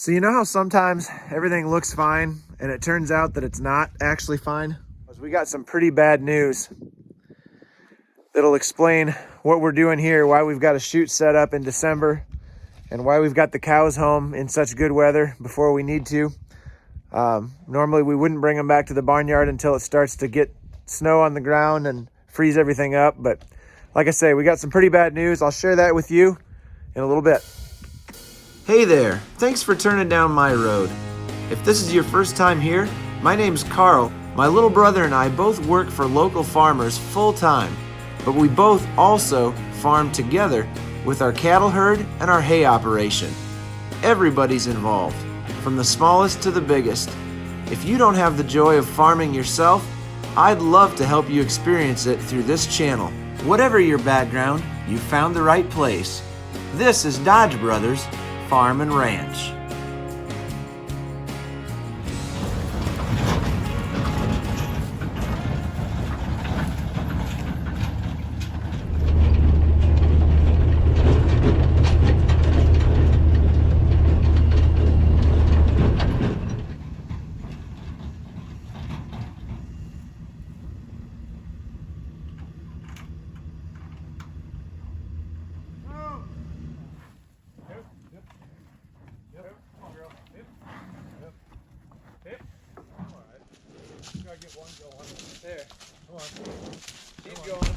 So you know how sometimes everything looks fine and it turns out that it's not actually fine? We got some pretty bad news that'll explain what we're doing here, why we've got a chute set up in December, and why we've got the cows home in such good weather before we need to. Normally we wouldn't bring them back to the barnyard until it starts to get snow on the ground and freeze everything up. But like I say, we got some pretty bad news. I'll share that with you in a little bit. Hey there, thanks for turning down my road. If this is your first time here, my name's Carl. My little brother and I both work for local farmers full time, but we both also farm together with our cattle herd and our hay operation. Everybody's involved, from the smallest to the biggest. If you don't have the joy of farming yourself, I'd love to help you experience it through this channel. Whatever your background, you found the right place. This is Dodge Brothers Farm and Ranch. Get one going. There. Come on. Keep going.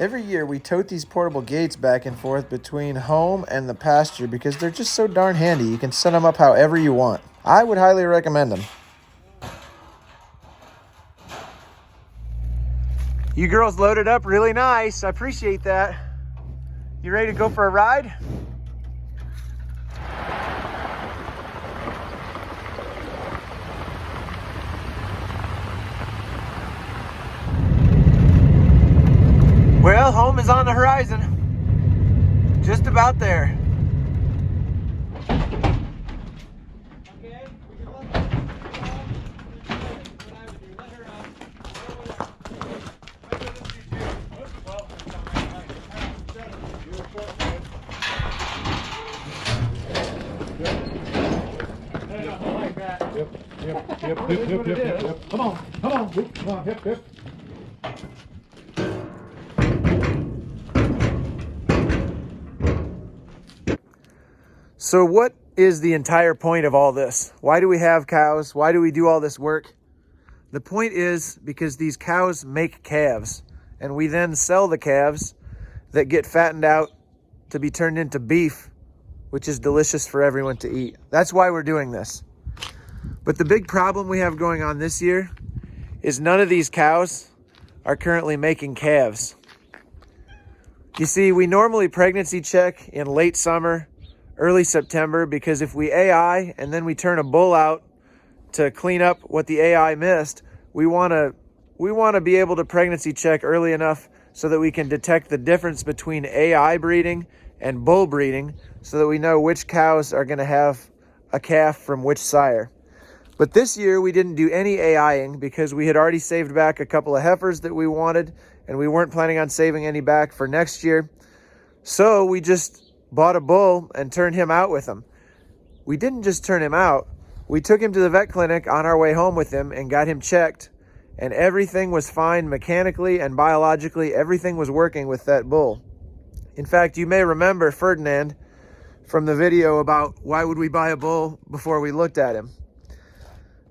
Every year we tote these portable gates back and forth between home and the pasture because they're just so darn handy. You can set them up however you want. I would highly recommend them. You girls loaded up really nice. I appreciate that. You ready to go for a ride? Well, home is on the horizon. Just about there. Okay, we can let her Yep. Come on, hip. So what is the entire point of all this? Why do we have cows? Why do we do all this work? The point is because these cows make calves, and we then sell the calves that get fattened out to be turned into beef, which is delicious for everyone to eat. That's why we're doing this. But the big problem we have going on this year is none of these cows are currently making calves. You see, we normally pregnancy check in late summer, early September, because if we AI and then we turn a bull out to clean up what the AI missed, we want to be able to pregnancy check early enough so that we can detect the difference between AI breeding and bull breeding so that we know which cows are going to have a calf from which sire. But this year we didn't do any AIing because we had already saved back a couple of heifers that we wanted, and we weren't planning on saving any back for next year. So we just bought a bull and turned him out with him. We didn't just turn him out. We took him to the vet clinic on our way home with him and got him checked, and everything was fine mechanically and biologically. Everything was working with that bull. In fact, you may remember Ferdinand from the video about why would we buy a bull before we looked at him.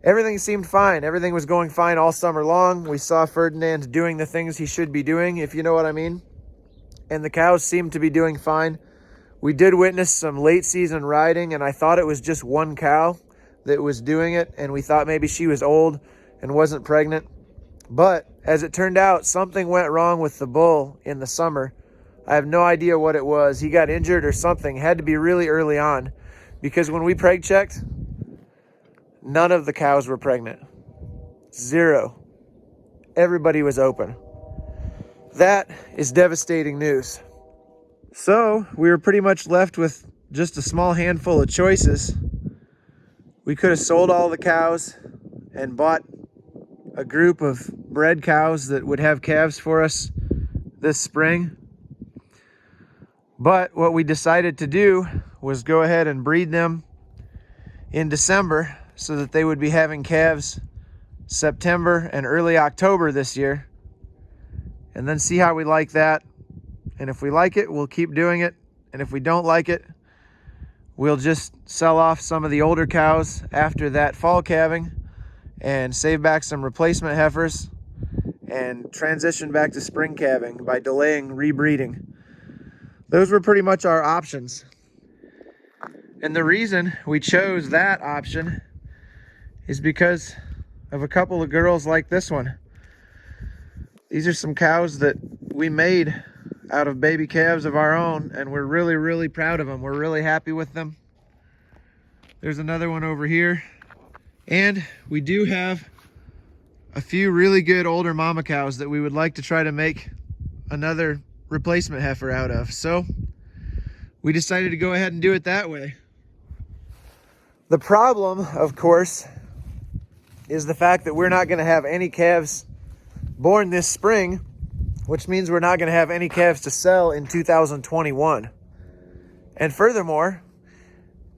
Everything seemed fine. Everything was going fine all summer long. We saw Ferdinand doing the things he should be doing, if you know what I mean. And the cows seemed to be doing fine. We did witness some late season riding, and I thought it was just one cow that was doing it, and we thought maybe she was old and wasn't pregnant. But as it turned out, something went wrong with the bull in the summer. I have no idea what it was. He got injured or something. It had to be really early on, because when we preg checked, none of the cows were pregnant. Zero. Everybody was open. That is devastating news. So we were pretty much left with just a small handful of choices. We could have sold all the cows and bought a group of bred cows that would have calves for us this spring. But what we decided to do was go ahead and breed them in December so that they would be having calves September and early October this year, and then see how we like that. And if we like it, we'll keep doing it. And if we don't like it, we'll just sell off some of the older cows after that fall calving and save back some replacement heifers and transition back to spring calving by delaying rebreeding. Those were pretty much our options. And the reason we chose that option is because of a couple of girls like this one. These are some cows that we made out of baby calves of our own, and we're really, really proud of them. We're really happy with them. There's another one over here. And we do have a few really good older mama cows that we would like to try to make another replacement heifer out of. So we decided to go ahead and do it that way. The problem, of course, is the fact that we're not going to have any calves born this spring, which means we're not going to have any calves to sell in 2021. And furthermore,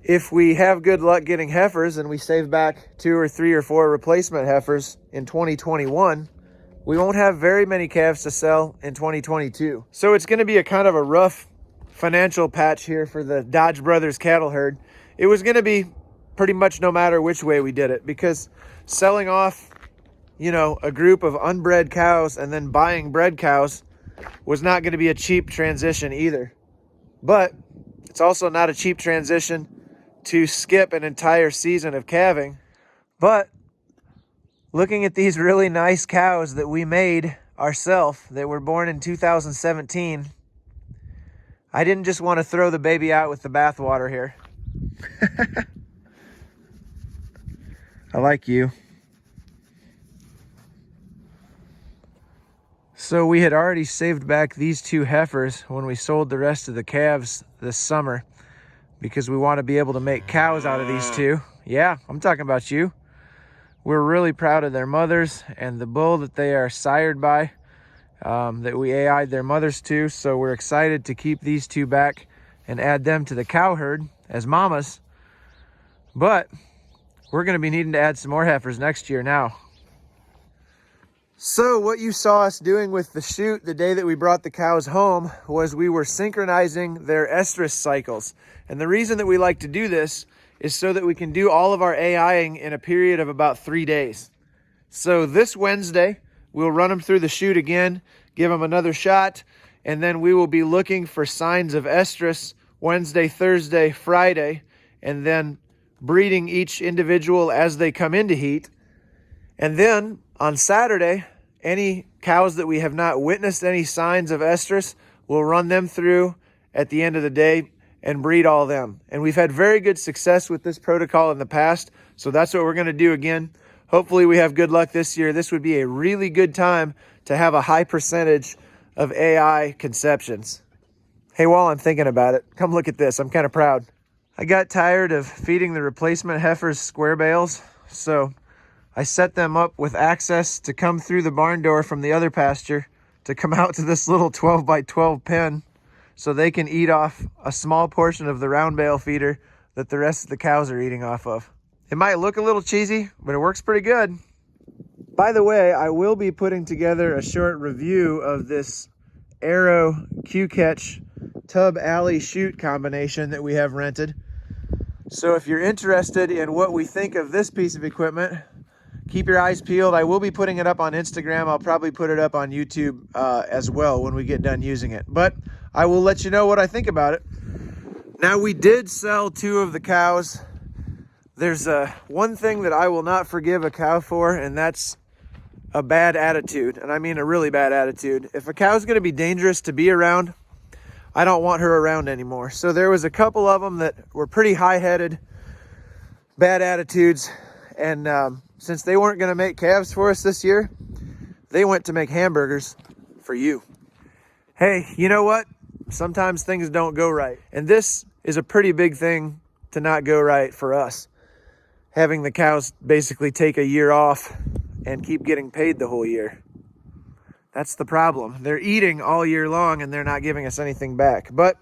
if we have good luck getting heifers and we save back 2 or 3 or 4 replacement heifers in 2021, we won't have very many calves to sell in 2022. So it's going to be a kind of a rough financial patch here for the Dodge Brothers cattle herd. It was going to be pretty much no matter which way we did it, because selling off, a group of unbred cows and then buying bred cows was not going to be a cheap transition either. But it's also not a cheap transition to skip an entire season of calving. But looking at these really nice cows that we made ourselves that were born in 2017, I didn't just want to throw the baby out with the bathwater here. I like you. So we had already saved back these 2 heifers when we sold the rest of the calves this summer, because we want to be able to make cows out of these 2. Yeah, I'm talking about you. We're really proud of their mothers and the bull that they are sired by, that we AI'd their mothers to. So we're excited to keep these 2 back and add them to the cow herd as mamas. But we're going to be needing to add some more heifers next year now. So what you saw us doing with the chute the day that we brought the cows home was we were synchronizing their estrus cycles. And the reason that we like to do this is so that we can do all of our AIing in a period of about 3 days. So this Wednesday, we'll run them through the chute again, give them another shot, and then we will be looking for signs of estrus Wednesday, Thursday, Friday, and then breeding each individual as they come into heat. And then on Saturday, any cows that we have not witnessed any signs of estrus, we'll run them through at the end of the day and breed all them. And we've had very good success with this protocol in the past, so that's what we're going to do again. Hopefully we have good luck this year. This would be a really good time to have a high percentage of AI conceptions. Hey, while I'm thinking about it, come look at this. I'm kind of proud. I got tired of feeding the replacement heifers square bales, so I set them up with access to come through the barn door from the other pasture to come out to this little 12 by 12 pen so they can eat off a small portion of the round bale feeder that the rest of the cows are eating off of. It might look a little cheesy, but it works pretty good. By the way, I will be putting together a short review of this Arrow Q-Catch Tub Alley chute combination that we have rented. So if you're interested in what we think of this piece of equipment, keep your eyes peeled. I will be putting it up on Instagram. I'll probably put it up on YouTube as well when we get done using it. But I will let you know what I think about it. Now, we did sell 2 of the cows. There's one thing that I will not forgive a cow for, and that's a bad attitude. And I mean a really bad attitude. If a cow's going to be dangerous to be around, I don't want her around anymore. So there was a couple of them that were pretty high-headed, bad attitudes. And since they weren't going to make calves for us this year, they went to make hamburgers for you. Hey, you know what? Sometimes things don't go right. And this is a pretty big thing to not go right for us. Having the cows basically take a year off and keep getting paid the whole year. That's the problem. They're eating all year long and they're not giving us anything back. But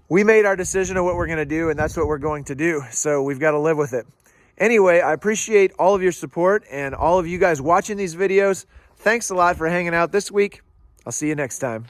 we made our decision of what we're going to do, and that's what we're going to do. So we've got to live with it. Anyway, I appreciate all of your support and all of you guys watching these videos. Thanks a lot for hanging out this week. I'll see you next time.